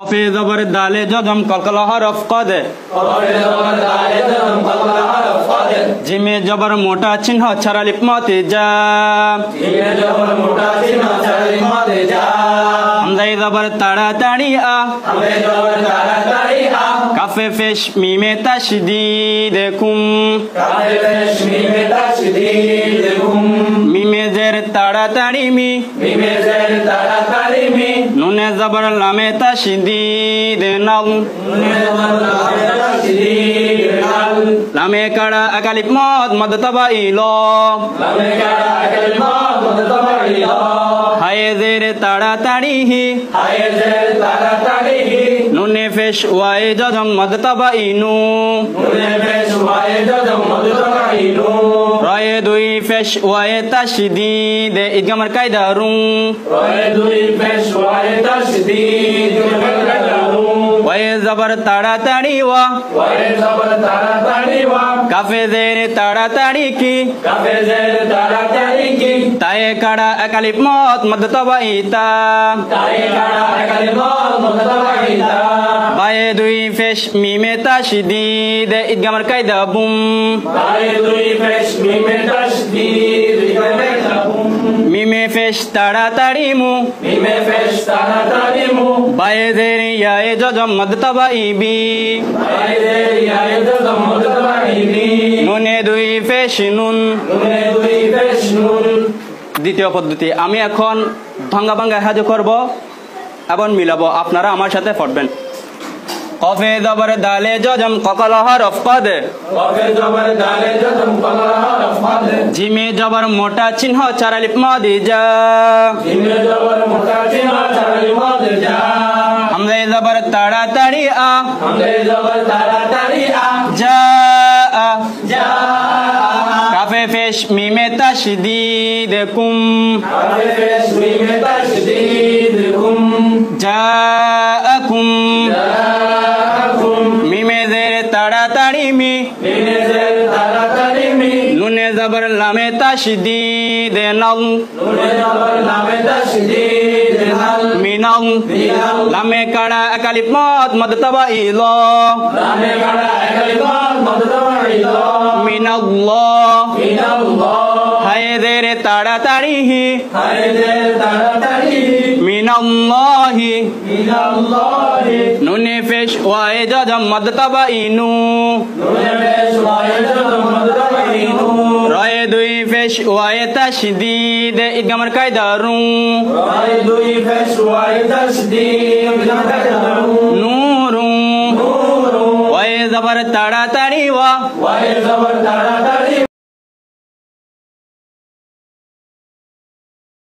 في زبر الدال جزم قلقل حرف قد जिमे जबर मोटा चिन्ह छरा लिप मते जा हमदे जबर ताड़ा ताड़ी आ काफे फेश मीमे तशदीद कुम मीमे जेर ताड़ा ताड़ी मी नुने जबर लामे तशदीद नल लामे कड़ा अकालिप मद मद तबा इलो हाय जेर ताड़ा ताड़ी ही नुने फेश वाए जजम मद तबा इनु राय दुई फेश वाए तशदीद इदगमर कायदारू वाए जबर ताड़ा ताड़ी वा काफे जेर ताड़ा ताड़ी की ताए कड़ा अकालिप मौत मद तबाईता बाए दुई फेश मीमे तशदीद इदगमर कायदा बुम मीमे फेश ताड़ा ताड़ी मु बाए जेर याए जजम मद तबाई बी নুনে দুই ফেশ নুন দ্বিতীয় পদ্ধতি আমি এখন ভাঙ্গা ভাঙ্গা হাজ করব এবং মিলাবো আপনারা আমার সাথে পড়বেন কফে জবর দালে জজম ককল হরফ কদ জিমে জবর মোটা চিহ্ন চারা লিপ মদি যা हमदे जबर ताड़ा ताड़ी आ जा काफे फेश मीमे तशदीद कुम जाअकुम मीमे जेर ताड़ा ताड़ी मी नुने जबर लामे तशदीद नल मिनल लामे कड़ा अकालिप मद मद तबा इलो मिनल्लाह हाय जेर ताड़ा ताड़ी ही मिनल्लाहि नुने फेश वाए जजम मद तबा इनु राय दुई फेश वाए तशदीद इदगमर कायदारू नूरू वाए जबर ताड़ा ताड़ी वा